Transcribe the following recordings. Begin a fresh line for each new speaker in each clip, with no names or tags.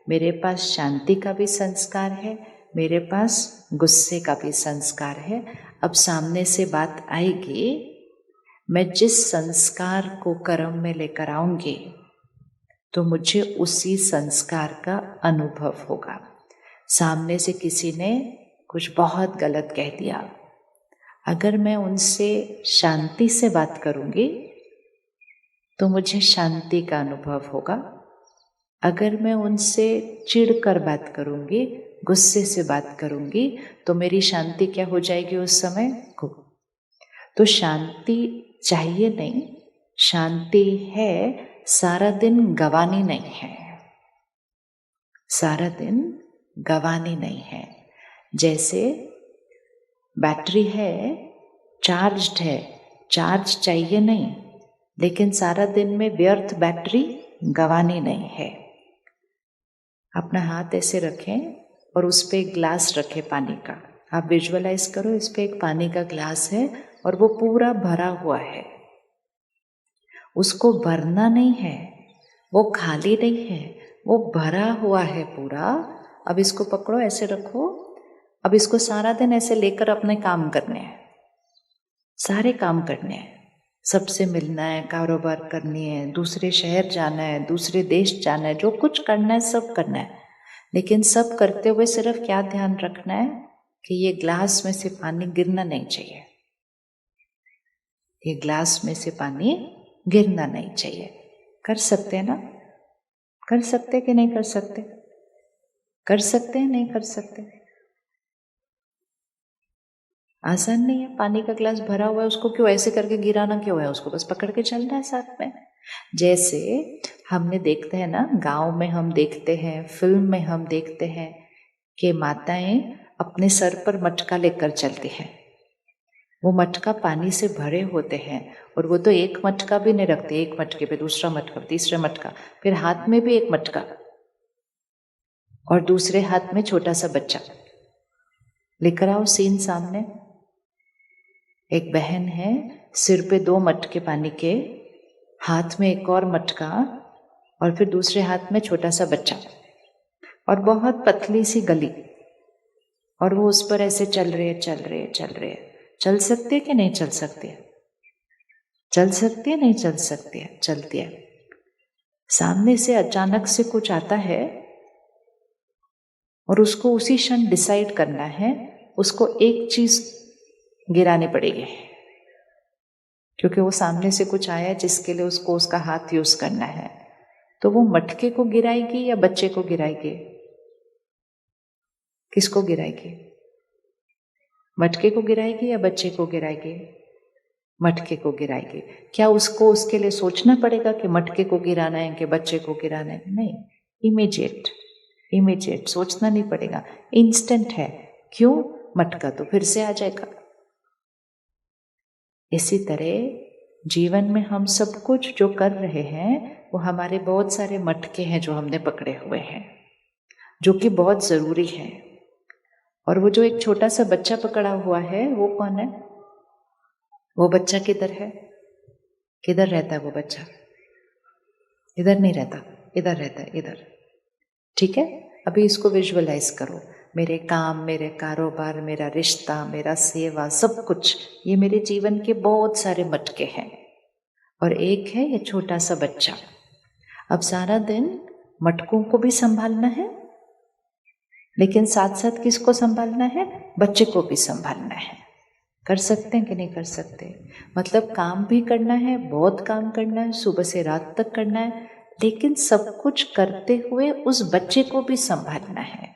मेरे पास शांति का भी संस्कार है, मेरे पास गुस्से का भी संस्कार है। अब सामने से बात आएगी, मैं जिस संस्कार को कर्म में लेकर आऊंगी तो मुझे उसी संस्कार का अनुभव होगा। सामने से किसी ने कुछ बहुत गलत कह दिया, अगर मैं उनसे शांति से बात करूंगी तो मुझे शांति का अनुभव होगा। अगर मैं उनसे चिढ़कर बात करूंगी, गुस्से से बात करूंगी, तो मेरी शांति क्या हो जाएगी उस समय को। तो शांति चाहिए नहीं, शांति है, सारा दिन गवानी नहीं है, सारा दिन गवानी नहीं है। जैसे बैटरी है, चार्ज्ड है, चार्ज चाहिए नहीं, लेकिन सारा दिन में व्यर्थ बैटरी गवानी नहीं है। अपना हाथ ऐसे रखें और उस पे एक ग्लास रखें पानी का। आप विजुअलाइज करो, इस पे एक पानी का ग्लास है और वो पूरा भरा हुआ है। उसको भरना नहीं है, वो खाली नहीं है, वो भरा हुआ है पूरा। अब इसको पकड़ो, ऐसे रखो। अब इसको सारा दिन ऐसे लेकर अपने काम करने हैं, सारे काम करने हैं। सबसे मिलना है, कारोबार करनी है, दूसरे शहर जाना है, दूसरे देश जाना है, जो कुछ करना है सब करना है। लेकिन सब करते हुए सिर्फ क्या ध्यान रखना है कि ये ग्लास में से पानी गिरना नहीं चाहिए, ये ग्लास में से पानी गिरना नहीं चाहिए। कर सकते हैं ना? कर सकते कि नहीं कर सकते? कर सकते हैं, नहीं कर सकते? आसान नहीं है। पानी का ग्लास भरा हुआ है, उसको क्यों ऐसे करके गिराना क्यों है? उसको बस पकड़ के चलना है साथ में। जैसे हमने देखते हैं ना, गांव में हम देखते हैं, फिल्म में हम देखते हैं कि माताएं अपने सर पर मटका लेकर चलती हैं। वो मटका पानी से भरे होते हैं और वो तो एक मटका भी नहीं रखते, एक मटके पे दूसरा मटका, तीसरा मटका, फिर हाथ में भी एक मटका और दूसरे हाथ में छोटा सा बच्चा लेकर आओ। सीन सामने, एक बहन है, सिर पे 2 मटके पानी के, हाथ में एक और मटका और फिर दूसरे हाथ में छोटा सा बच्चा और बहुत पतली सी गली, और वो उस पर ऐसे चल रहे चल रहे चल रहे। चल सकते कि नहीं चल सकते? चल सकती है, नहीं चल सकती है? चलती है। सामने से अचानक से कुछ आता है और उसको उसी क्षण डिसाइड करना है, उसको एक चीज गिरानी पड़ेगी, क्योंकि वो सामने से कुछ आया है जिसके लिए उसको उसका हाथ यूज करना है। तो वो मटके को गिराएगी या बच्चे को गिराएगी? किसको गिराएगी? मटके को गिराएगी या बच्चे को गिराएगी? मटके को गिराएगी। क्या उसको उसके लिए सोचना पड़ेगा कि मटके को गिराना है कि बच्चे को गिराना है? नहीं, इमीडिएट सोचना नहीं पड़ेगा, इंस्टेंट है। क्यों? मटका तो फिर से आ जाएगा। इसी तरह जीवन में हम सब कुछ जो कर रहे हैं वो हमारे बहुत सारे मटके हैं जो हमने पकड़े हुए हैं, जो कि बहुत जरूरी है। और वो जो एक छोटा सा बच्चा पकड़ा हुआ है वो कौन है? वो बच्चा किधर है? किधर रहता है वो बच्चा? इधर नहीं रहता, इधर रहता है, इधर। ठीक है, अभी इसको विजुअलाइज करो। मेरे काम, मेरे कारोबार, मेरा रिश्ता, मेरा सेवा, सब कुछ, ये मेरे जीवन के बहुत सारे मटके हैं और एक है ये छोटा सा बच्चा। अब सारा दिन मटकों को भी संभालना है, लेकिन साथ साथ किसको संभालना है? बच्चे को भी संभालना है। कर सकते हैं कि नहीं कर सकते? मतलब काम भी करना है, बहुत काम करना है, सुबह से रात तक करना है, लेकिन सब कुछ करते हुए उस बच्चे को भी संभालना है।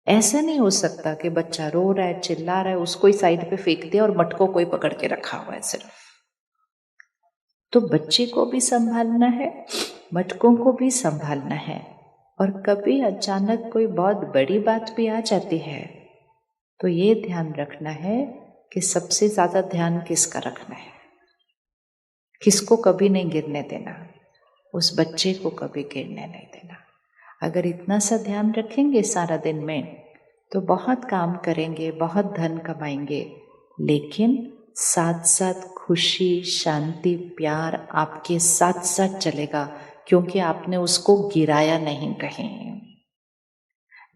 ऐसा नहीं हो सकता कि बच्चा रो रहा है, चिल्ला रहा है, उसको ही साइड पे फेंक दिया और मटकों को ही पकड़ के रखा हुआ है सिर्फ। तो बच्चे को भी संभालना है, मटकों को भी संभालना है। और कभी अचानक कोई बहुत बड़ी बात भी आ जाती है तो ये ध्यान रखना है कि सबसे ज्यादा ध्यान किसका रखना है, किसको कभी नहीं गिरने देना, उस बच्चे को कभी गिरने नहीं देना। अगर इतना सा ध्यान रखेंगे सारा दिन में तो बहुत काम करेंगे, बहुत धन कमाएंगे, लेकिन साथ साथ खुशी, शांति, प्यार आपके साथ साथ चलेगा। क्योंकि आपने उसको गिराया नहीं कहीं।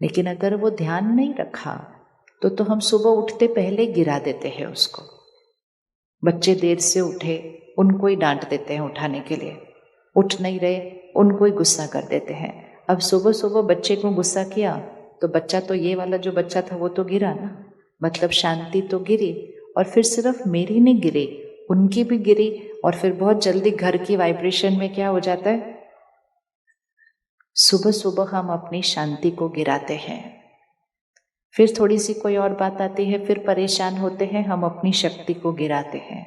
लेकिन अगर वो ध्यान नहीं रखा तो हम सुबह उठते पहले गिरा देते हैं उसको। बच्चे देर से उठे, उनको ही डांट देते हैं उठाने के लिए, उठ नहीं रहे उनको ही गुस्सा कर देते हैं। अब सुबह सुबह बच्चे को गुस्सा किया तो बच्चा तो ये वाला जो बच्चा था वो तो गिरा ना, मतलब शांति तो गिरी। और फिर सिर्फ मेरी नहीं गिरी, उनकी भी गिरी। और फिर बहुत जल्दी घर की वाइब्रेशन में क्या हो जाता है, सुबह सुबह हम अपनी शांति को गिराते हैं। फिर थोड़ी सी कोई और बात आती है, फिर परेशान होते हैं, हम अपनी शक्ति को गिराते हैं।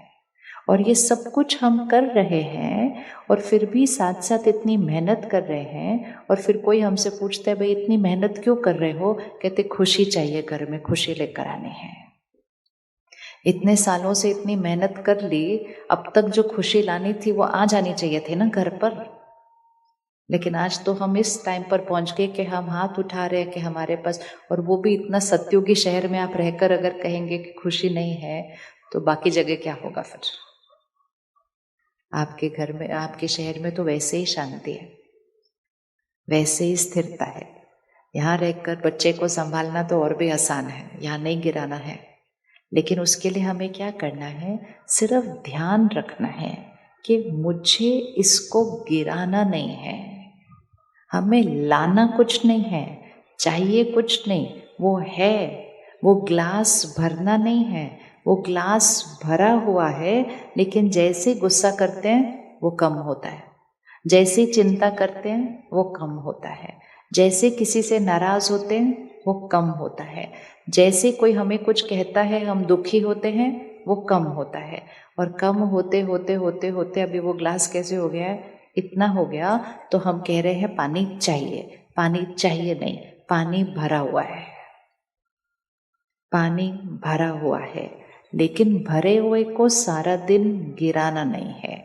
और ये सब कुछ हम कर रहे हैं और फिर भी साथ साथ इतनी मेहनत कर रहे हैं। और फिर कोई हमसे पूछता है भाई इतनी मेहनत क्यों कर रहे हो, कहते खुशी चाहिए, घर में खुशी लेकर आने हैं। इतने सालों से इतनी मेहनत कर ली, अब तक जो खुशी लानी थी वो आ जानी चाहिए थी ना घर पर। लेकिन आज तो हम इस टाइम पर पहुंच गए कि हम हाथ उठा रहे हैं कि हमारे पास, और वो भी इतना सत्युगी शहर में आप रहकर अगर कहेंगे कि खुशी नहीं है तो बाकी जगह क्या होगा। फिर आपके घर में, आपके शहर में तो वैसे ही शांति है, वैसे ही स्थिरता है। यहाँ रहकर बच्चे को संभालना तो और भी आसान है, यहाँ नहीं गिराना है। लेकिन उसके लिए हमें क्या करना है, सिर्फ ध्यान रखना है कि मुझे इसको गिराना नहीं है, हमें लाना कुछ नहीं है, चाहिए कुछ नहीं, वो है, वो ग्लास भरना नहीं है, वो ग्लास भरा हुआ है। लेकिन जैसे गुस्सा करते हैं वो कम होता है, जैसे चिंता करते हैं वो कम होता है, जैसे किसी से नाराज होते हैं वो कम होता है, जैसे कोई हमें कुछ कहता है हम दुखी होते हैं वो कम होता है। और कम होते होते होते होते अभी वो ग्लास कैसे हो गया है, इतना हो गया तो हम कह रहे हैं पानी चाहिए, पानी चाहिए नहीं, पानी भरा हुआ है, पानी भरा हुआ है। लेकिन भरे हुए को सारा दिन गिराना नहीं है।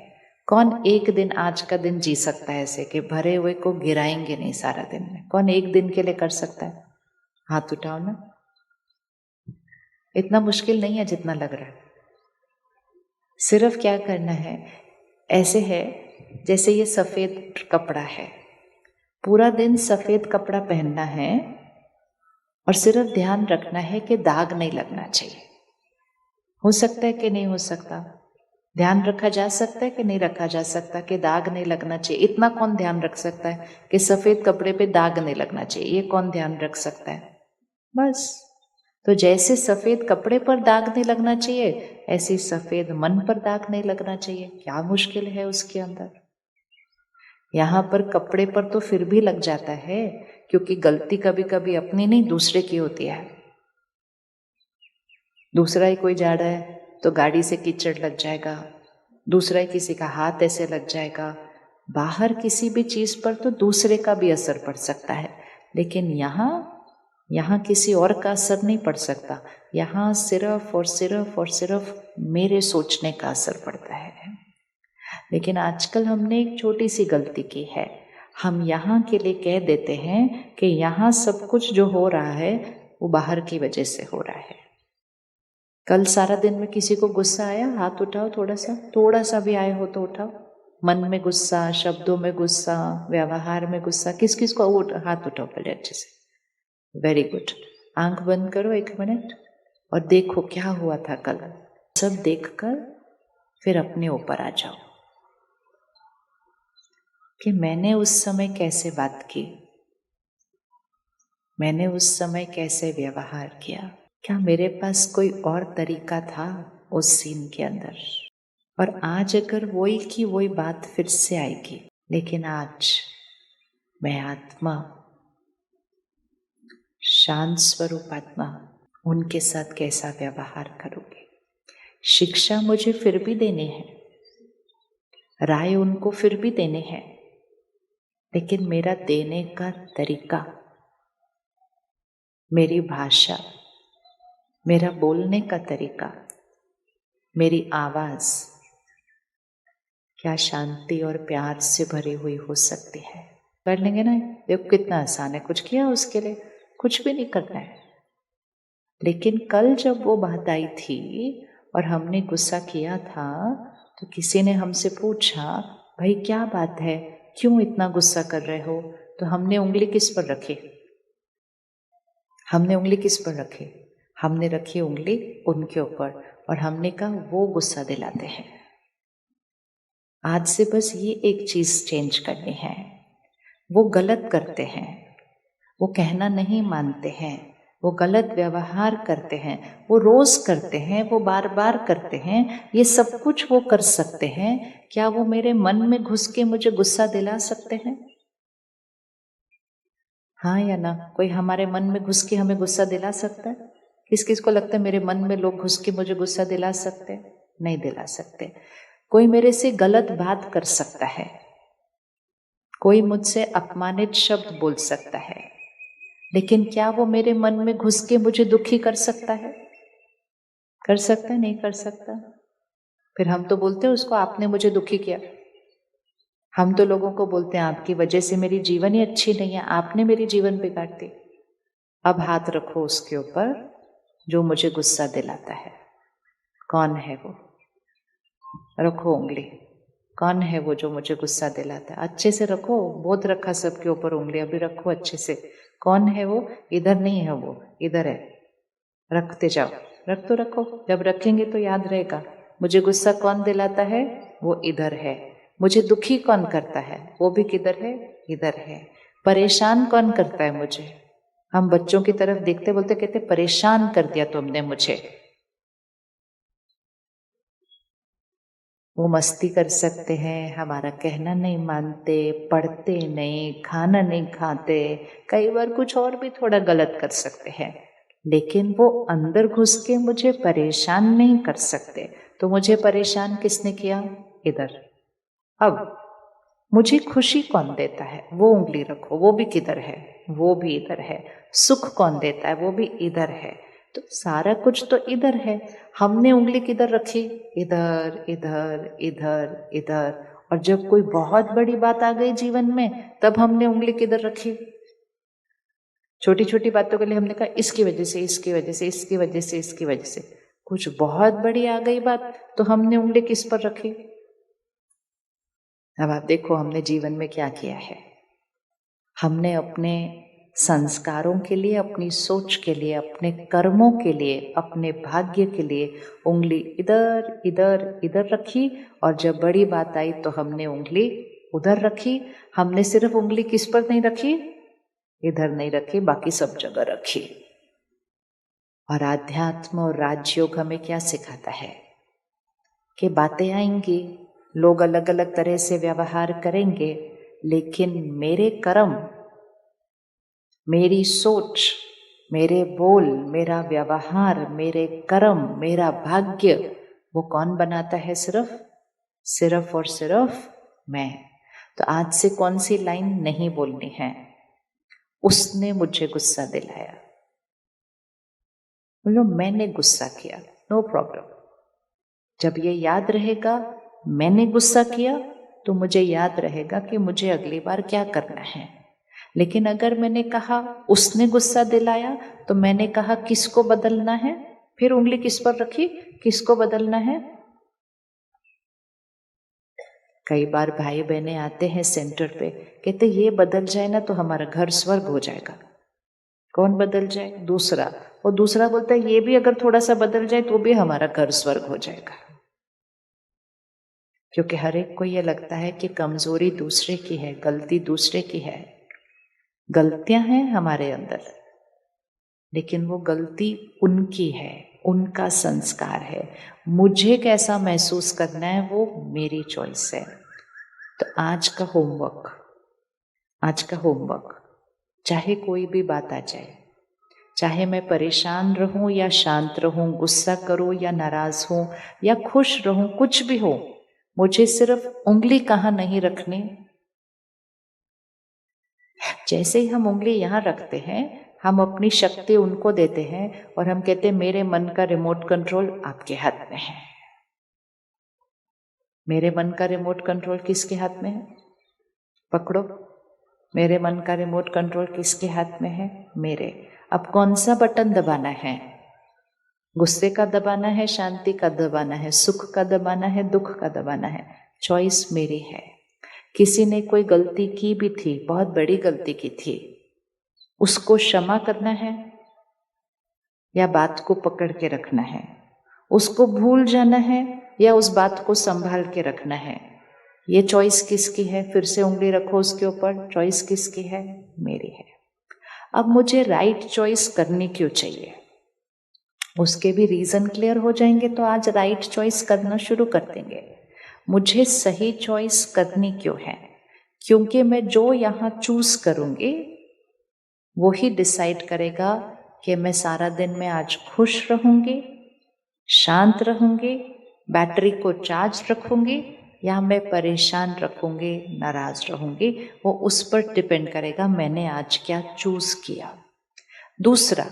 कौन एक दिन, आज का दिन जी सकता है ऐसे कि भरे हुए को गिराएंगे नहीं सारा दिन में? कौन एक दिन के लिए कर सकता है? हाथ उठाओ ना। इतना मुश्किल नहीं है जितना लग रहा है। सिर्फ क्या करना है, ऐसे है जैसे ये सफेद कपड़ा है, पूरा दिन सफेद कपड़ा पहनना है और सिर्फ ध्यान रखना है कि दाग नहीं लगना चाहिए। हो सकता है कि नहीं हो सकता, ध्यान रखा जा सकता है कि नहीं रखा जा सकता कि दाग नहीं लगना चाहिए। इतना कौन ध्यान रख सकता है कि सफेद कपड़े पे दाग नहीं लगना चाहिए? ये कौन ध्यान रख सकता है? बस। तो जैसे सफेद कपड़े पर दाग नहीं लगना चाहिए, ऐसे सफेद मन पर दाग नहीं लगना चाहिए। क्या मुश्किल है उसके अंदर? यहाँ पर कपड़े पर तो फिर भी लग जाता है, क्योंकि गलती कभी कभी अपनी नहीं दूसरे की होती है। दूसरा ही कोई जा रहा है तो गाड़ी से कीचड़ लग जाएगा, दूसरा ही किसी का हाथ ऐसे लग जाएगा, बाहर किसी भी चीज पर तो दूसरे का भी असर पड़ सकता है। लेकिन यहाँ किसी और का असर नहीं पड़ सकता, यहाँ सिर्फ और सिर्फ और सिर्फ मेरे सोचने का असर पड़ता है। लेकिन आजकल हमने एक छोटी सी गलती की है, हम यहाँ के लिए कह देते हैं कि यहाँ सब कुछ जो हो रहा है वो बाहर की वजह से हो रहा है। कल सारा दिन में किसी को गुस्सा आया? हाथ उठाओ, थोड़ा सा भी आए हो तो उठाओ। मन में गुस्सा, शब्दों में गुस्सा, व्यवहार में गुस्सा, किस किस को? हाथ उठाओ पहले अच्छे से। Very good. आंख बंद करो 1 मिनट और देखो क्या हुआ था कल। सब देखकर फिर अपने ऊपर आ जाओ कि मैंने उस समय कैसे बात की, मैंने उस समय कैसे व्यवहार किया। क्या मेरे पास कोई और तरीका था उस सीन के अंदर? और आज अगर वही की वही बात फिर से आएगी, लेकिन आज मैं आत्मा, शांत स्वरूप आत्मा, उनके साथ कैसा व्यवहार करूंगी? शिक्षा मुझे फिर भी देनी है, राय उनको फिर भी देने हैं, लेकिन मेरा देने का तरीका, मेरी भाषा, मेरा बोलने का तरीका, मेरी आवाज क्या शांति और प्यार से भरी हुई हो सकती है? कर लेंगे ना? देखो कितना आसान है, कुछ किया उसके लिए? कुछ भी नहीं करना है। लेकिन कल जब वो बात आई थी और हमने गुस्सा किया था तो किसी ने हमसे पूछा भाई क्या बात है, क्यों इतना गुस्सा कर रहे हो? तो हमने उंगली किस पर रखी? हमने उंगली किस पर रखी? हमने रखी उंगली उनके ऊपर और हमने कहा वो गुस्सा दिलाते हैं। आज से बस ये एक चीज चेंज करनी है। वो गलत करते हैं, वो कहना नहीं मानते हैं, वो गलत व्यवहार करते हैं, वो रोज करते हैं, वो बार बार करते हैं, ये सब कुछ वो कर सकते हैं। क्या वो मेरे मन में घुस के मुझे गुस्सा दिला सकते हैं? हाँ या ना? कोई हमारे मन में घुस के हमें गुस्सा दिला सकता है? किस किस को लगता है मेरे मन में लोग घुस के मुझे गुस्सा दिला सकते हैं? नहीं दिला सकते। कोई मेरे से गलत बात कर सकता है, कोई मुझसे अपमानित शब्द बोल सकता है, लेकिन क्या वो मेरे मन में घुस के मुझे दुखी कर सकता है? कर सकता है? नहीं कर सकता। फिर हम तो बोलते हैं उसको, आपने मुझे दुखी किया। हम तो लोगों को बोलते हैं आपकी वजह से मेरी जीवन ही अच्छी नहीं है, आपने मेरी जीवन बिगाड़ दी। अब हाथ रखो उसके ऊपर जो मुझे गुस्सा दिलाता है। कौन है वो? रखो उंगली। कौन है वो जो मुझे गुस्सा दिलाता है? अच्छे से रखो। बहुत रखा सबके ऊपर उंगली, अभी रखो अच्छे से। कौन है वो? इधर नहीं है वो, इधर है। रखते जाओ। रख तो रखो, जब रखेंगे तो याद रहेगा। मुझे गुस्सा कौन दिलाता है? वो इधर है। मुझे दुखी कौन करता है? वो भी किधर है? इधर है। परेशान कौन करता है मुझे? हम बच्चों की तरफ देखते बोलते कहते परेशान कर दिया तुमने मुझे। वो मस्ती कर सकते हैं, हमारा कहना नहीं मानते, पढ़ते नहीं, खाना नहीं खाते, कई बार कुछ और भी थोड़ा गलत कर सकते हैं, लेकिन वो अंदर घुस के मुझे परेशान नहीं कर सकते। तो मुझे परेशान किसने किया? इधर। अब मुझे खुशी कौन देता है? वो उंगली रखो, वो भी किधर है? वो भी इधर है। सुख कौन देता है? वो भी इधर है। तो सारा कुछ तो इधर है। हमने उंगली किधर रखी? इधर इधर इधर इधर। और जब कोई बहुत बड़ी बात आ गई जीवन में, तब हमने उंगली किधर रखी? छोटी छोटी बातों के लिए हमने कहा इसकी वजह से, इसकी वजह से, इसकी वजह से, इसकी वजह से। कुछ बहुत बड़ी आ गई बात, तो हमने उंगली किस पर रखी? अब आप देखो हमने जीवन में क्या किया है। हमने अपने संस्कारों के लिए, अपनी सोच के लिए, अपने कर्मों के लिए, अपने भाग्य के लिए उंगली इधर इधर इधर रखी, और जब बड़ी बात आई तो हमने उंगली उधर रखी। हमने सिर्फ उंगली किस पर नहीं रखी? इधर नहीं रखी, बाकी सब जगह रखी। और आध्यात्म और राजयोग हमें क्या सिखाता है? कि बातें आएंगी, लोग अलग अलग तरह से व्यवहार करेंगे, लेकिन मेरे कर्म, मेरी सोच, मेरे बोल, मेरा व्यवहार, मेरे कर्म, मेरा भाग्य, वो कौन बनाता है? सिर्फ और सिर्फ मैं। तो आज से कौन सी लाइन नहीं बोलनी है? उसने मुझे गुस्सा दिलाया, बोलो मैंने गुस्सा किया, नो प्रॉब्लम। जब ये याद रहेगा मैंने गुस्सा किया, तो मुझे याद रहेगा कि मुझे अगली बार क्या करना है। लेकिन अगर मैंने कहा उसने गुस्सा दिलाया, तो मैंने कहा किसको बदलना है? फिर उंगली किस पर रखी? किसको बदलना है? कई बार भाई बहनें आते हैं सेंटर पे, कहते ये बदल जाए ना तो हमारा घर स्वर्ग हो जाएगा। कौन बदल जाए? दूसरा। और दूसरा बोलता है ये भी अगर थोड़ा सा बदल जाए तो भी हमारा घर स्वर्ग हो जाएगा। क्योंकि हर एक को ये लगता है कि कमजोरी दूसरे की है, गलती दूसरे की है। गलतियां हैं हमारे अंदर, लेकिन वो गलती उनकी है, उनका संस्कार है। मुझे कैसा महसूस करना है वो मेरी चॉइस है। तो आज का होमवर्क, चाहे कोई भी बात आ जाए, चाहे मैं परेशान रहूं या शांत रहूं, गुस्सा करूं या नाराज हूं या खुश रहूं, कुछ भी हो, मुझे सिर्फ उंगली कहाँ नहीं रखनी। जैसे ही हम उंगली यहाँ रखते हैं, हम अपनी शक्ति उनको देते हैं और हम कहते हैं मेरे मन का रिमोट कंट्रोल आपके हाथ में है। मेरे मन का रिमोट कंट्रोल किसके हाथ में है? पकड़ो। मेरे मन का रिमोट कंट्रोल किसके हाथ में है? मेरे। अब कौन सा बटन दबाना है? गुस्से का दबाना है, शांति का दबाना है, सुख का दबाना है, दुख का दबाना है? चॉइस मेरी है। किसी ने कोई गलती की भी थी, बहुत बड़ी गलती की थी, उसको क्षमा करना है या बात को पकड़ के रखना है? उसको भूल जाना है या उस बात को संभाल के रखना है? ये चॉइस किसकी है? फिर से उंगली रखो उसके ऊपर, चॉइस किसकी है? मेरी है। अब मुझे राइट चॉइस करनी क्यों चाहिए, उसके भी रीजन क्लियर हो जाएंगे तो आज राइट चॉइस करना शुरू कर देंगे। मुझे सही चॉइस करनी क्यों है? क्योंकि मैं जो यहाँ चूज करूंगी वो ही डिसाइड करेगा कि मैं सारा दिन में आज खुश रहूंगी, शांत रहूंगी, बैटरी को चार्ज रखूंगी, या मैं परेशान रखूंगी, नाराज रहूंगी। वो उस पर डिपेंड करेगा मैंने आज क्या चूज किया। दूसरा,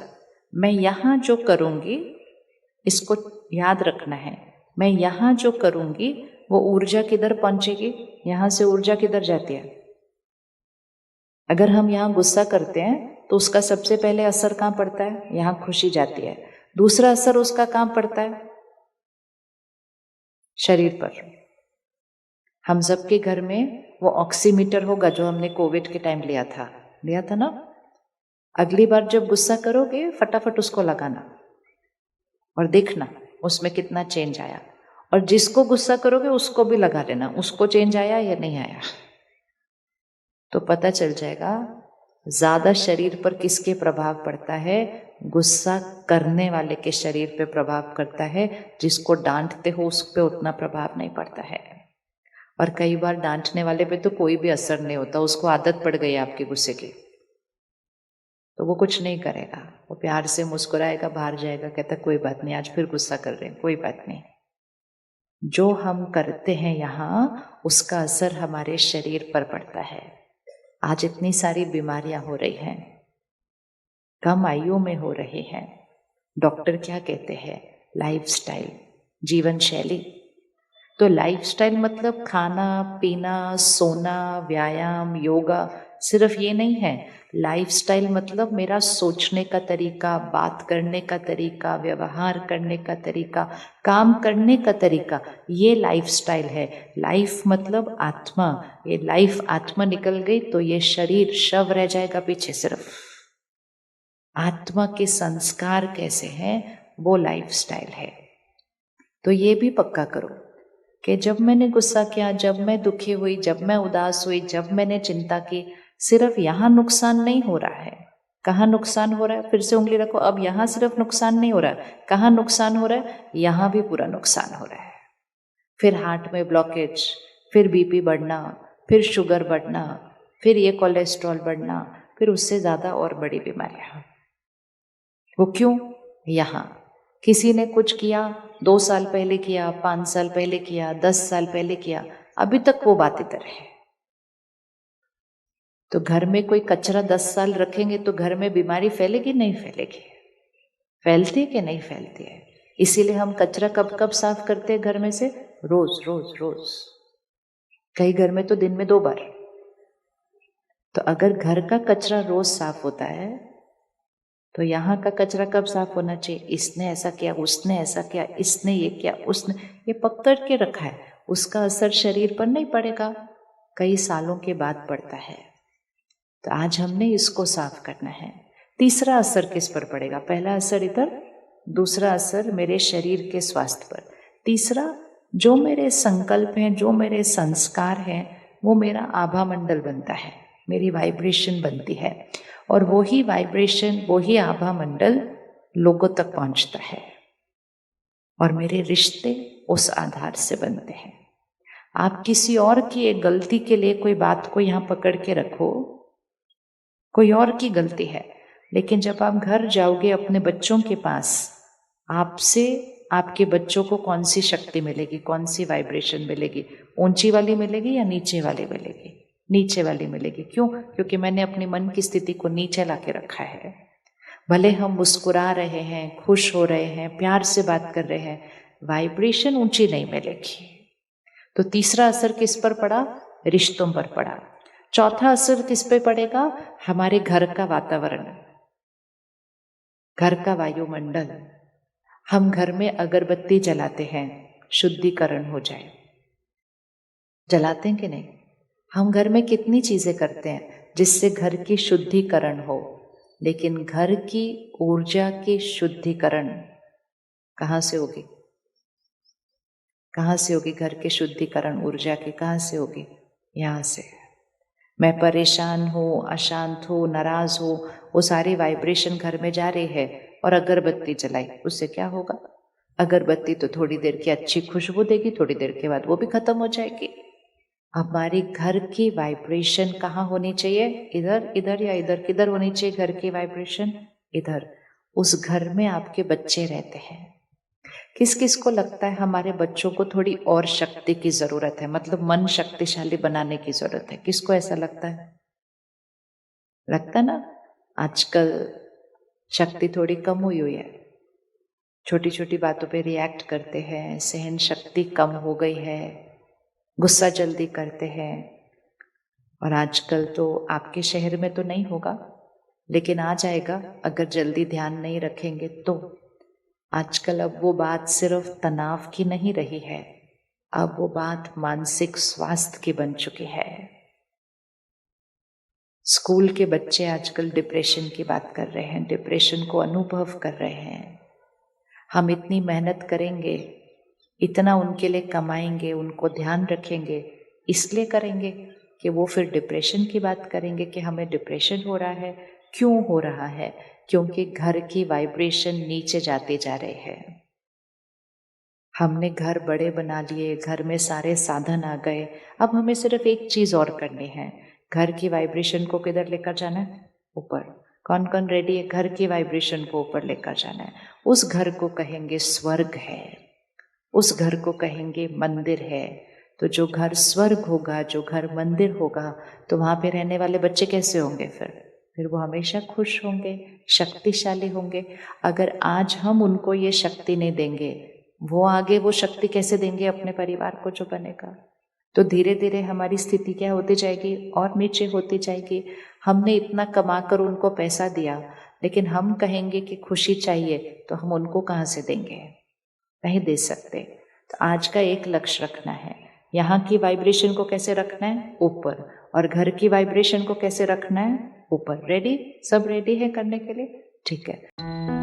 मैं यहाँ जो करूंगी, इसको याद रखना है, मैं यहाँ जो करूंगी वो ऊर्जा किधर पहुंचेगी? यहाँ से ऊर्जा किधर जाती है? अगर हम यहाँ गुस्सा करते हैं तो उसका सबसे पहले असर कहाँ पड़ता है? यहाँ खुशी जाती है। दूसरा असर उसका कहाँ पड़ता है? शरीर पर। हम सबके घर में वो ऑक्सीमीटर होगा जो हमने कोविड के टाइम लिया था ना। अगली बार जब गुस्सा करोगे फटाफट उसको लगाना और देखना उसमें कितना चेंज आया, और जिसको गुस्सा करोगे उसको भी लगा लेना, उसको चेंज आया या नहीं आया, तो पता चल जाएगा ज्यादा शरीर पर किसके प्रभाव पड़ता है। गुस्सा करने वाले के शरीर पे प्रभाव करता है, जिसको डांटते हो उस पे उतना प्रभाव नहीं पड़ता है। और कई बार डांटने वाले पे तो कोई भी असर नहीं होता, उसको आदत पड़ गई आपके गुस्से की, तो वो कुछ नहीं करेगा, वो प्यार से मुस्कुराएगा, बाहर जाएगा, कहता कोई बात नहीं, आज फिर गुस्सा कर रहे हैं, कोई बात नहीं। जो हम करते हैं यहाँ उसका असर हमारे शरीर पर पड़ता है। आज इतनी सारी बीमारियां हो रही हैं, कम आयु में हो रही हैं। डॉक्टर क्या कहते हैं? लाइफस्टाइल, जीवन शैली। तो लाइफस्टाइल मतलब खाना पीना, सोना, व्यायाम, योगा, सिर्फ ये नहीं है। लाइफस्टाइल मतलब मेरा सोचने का तरीका, बात करने का तरीका, व्यवहार करने का तरीका, काम करने का तरीका, ये लाइफस्टाइल है। लाइफ मतलब आत्मा, ये लाइफ आत्मा निकल गई तो ये शरीर शव रह जाएगा पीछे। सिर्फ आत्मा के संस्कार कैसे हैं वो लाइफस्टाइल है। तो ये भी पक्का करो कि जब मैंने गुस्सा किया, जब मैं दुखी हुई, जब मैं उदास हुई, जब मैंने चिंता की, सिर्फ यहाँ नुकसान नहीं हो रहा है। कहाँ नुकसान हो रहा है? फिर से उंगली रखो। अब यहाँ सिर्फ नुकसान नहीं हो रहा है, कहाँ नुकसान हो रहा है? यहाँ भी पूरा नुकसान हो रहा है। फिर हार्ट में ब्लॉकेज, फिर बीपी बढ़ना, फिर शुगर बढ़ना, फिर ये कोलेस्ट्रॉल बढ़ना, फिर उससे ज्यादा और बड़ी बीमारियां। वो क्यों? यहाँ किसी ने कुछ किया, 2 साल पहले किया, 5 साल पहले किया, 10 साल पहले किया, अभी तक वो बात इधर है। तो घर में कोई कचरा 10 साल रखेंगे तो घर में बीमारी फैलेगी नहीं फैलेगी? फैलती है कि नहीं फैलती है? इसीलिए हम कचरा कब कब साफ करते हैं घर में से? रोज रोज रोज। कई घर में तो दिन में 2 बार। तो अगर घर का कचरा रोज साफ होता है तो यहाँ का कचरा कब साफ होना चाहिए? इसने ऐसा किया, उसने ऐसा किया, इसने ये किया, उसने ये पकड़ के रखा है, उसका असर शरीर पर नहीं पड़ेगा, कई सालों के बाद पड़ता है। तो आज हमने इसको साफ करना है। तीसरा असर किस पर पड़ेगा? पहला असर इधर, दूसरा असर मेरे शरीर के स्वास्थ्य पर, तीसरा जो मेरे संकल्प हैं, जो मेरे संस्कार हैं, वो मेरा आभा मंडल बनता है, मेरी वाइब्रेशन बनती है, और वो ही वाइब्रेशन, वो ही आभा मंडल लोगों तक पहुंचता है, और मेरे रिश्ते उस आधार से बनते हैं। आप किसी और की एक गलती के लिए कोई बात को यहाँ पकड़ के रखो, कोई और की गलती है, लेकिन जब आप घर जाओगे अपने बच्चों के पास, आपसे आपके बच्चों को कौन सी शक्ति मिलेगी, कौन सी वाइब्रेशन मिलेगी? ऊंची वाली मिलेगी या नीचे वाली मिलेगी? नीचे वाली मिलेगी। क्यों? क्योंकि मैंने अपनी मन की स्थिति को नीचे ला के रखा है। भले हम मुस्कुरा रहे हैं, खुश हो रहे हैं, प्यार से बात कर रहे हैं, वाइब्रेशन ऊंची नहीं मिलेगी। तो तीसरा असर किस पर पड़ा? रिश्तों पर पड़ा। चौथा असर किस पे पड़ेगा? हमारे घर का वातावरण, घर का वायुमंडल। हम घर में अगरबत्ती जलाते हैं, शुद्धिकरण हो जाए, जलाते हैं कि नहीं? हम घर में कितनी चीजें करते हैं जिससे घर की शुद्धिकरण हो, लेकिन घर की ऊर्जा की शुद्धिकरण कहाँ से होगी? कहाँ से होगी? घर के शुद्धिकरण ऊर्जा की कहाँ से होगी? यहाँ से। मैं परेशान हूँ, अशांत हूँ, नाराज हूँ, वो सारी वाइब्रेशन घर में जा रही है और अगरबत्ती जलाई, उससे क्या होगा? अगरबत्ती तो थोड़ी देर की अच्छी खुशबू देगी, थोड़ी देर के बाद वो भी खत्म हो जाएगी। हमारी घर की वाइब्रेशन कहाँ होनी चाहिए? इधर, इधर या इधर? किधर होनी चाहिए घर की वाइब्रेशन? इधर। उस घर में आपके बच्चे रहते हैं। किस किस को लगता है हमारे बच्चों को थोड़ी और शक्ति की जरूरत है, मतलब मन शक्तिशाली बनाने की जरूरत है? किसको ऐसा लगता है? लगता है ना? आजकल शक्ति थोड़ी कम हुई हुई है, छोटी छोटी बातों पे रिएक्ट करते हैं, सहन शक्ति कम हो गई है, गुस्सा जल्दी करते हैं। और आजकल तो आपके शहर में तो नहीं होगा, लेकिन आ जाएगा अगर जल्दी ध्यान नहीं रखेंगे तो। आजकल अब वो बात सिर्फ तनाव की नहीं रही है, अब वो बात मानसिक स्वास्थ्य की बन चुकी है। स्कूल के बच्चे आजकल डिप्रेशन की बात कर रहे हैं, डिप्रेशन को अनुभव कर रहे हैं। हम इतनी मेहनत करेंगे, इतना उनके लिए कमाएंगे, उनको ध्यान रखेंगे, इसलिए करेंगे कि वो फिर डिप्रेशन की बात करेंगे कि हमें डिप्रेशन हो रहा है। क्यों हो रहा है? क्योंकि घर की वाइब्रेशन नीचे जाते जा रहे हैं। हमने घर बड़े बना लिए, घर में सारे साधन आ गए, अब हमें सिर्फ एक चीज और करनी है, घर की वाइब्रेशन को किधर लेकर जाना है? ऊपर। कौन कौन रेडी है घर की वाइब्रेशन को ऊपर लेकर जाना है? उस घर को कहेंगे स्वर्ग है, उस घर को कहेंगे मंदिर है। तो जो घर स्वर्ग होगा, जो घर मंदिर होगा, तो वहां पे रहने वाले बच्चे कैसे होंगे? फिर वो हमेशा खुश होंगे, शक्तिशाली होंगे। अगर आज हम उनको ये शक्ति नहीं देंगे, वो आगे वो शक्ति कैसे देंगे अपने परिवार को जो बनेगा? तो धीरे धीरे हमारी स्थिति क्या होती जाएगी? और नीचे होती जाएगी। हमने इतना कमा कर उनको पैसा दिया, लेकिन हम कहेंगे कि खुशी चाहिए, तो हम उनको कहाँ से देंगे? नहीं दे सकते। तो आज का एक लक्ष्य रखना है, यहाँ की वाइब्रेशन को कैसे रखना है? ऊपर। और घर की वाइब्रेशन को कैसे रखना है? ऊपर। रेडी? सब रेडी है करने के लिए? ठीक है।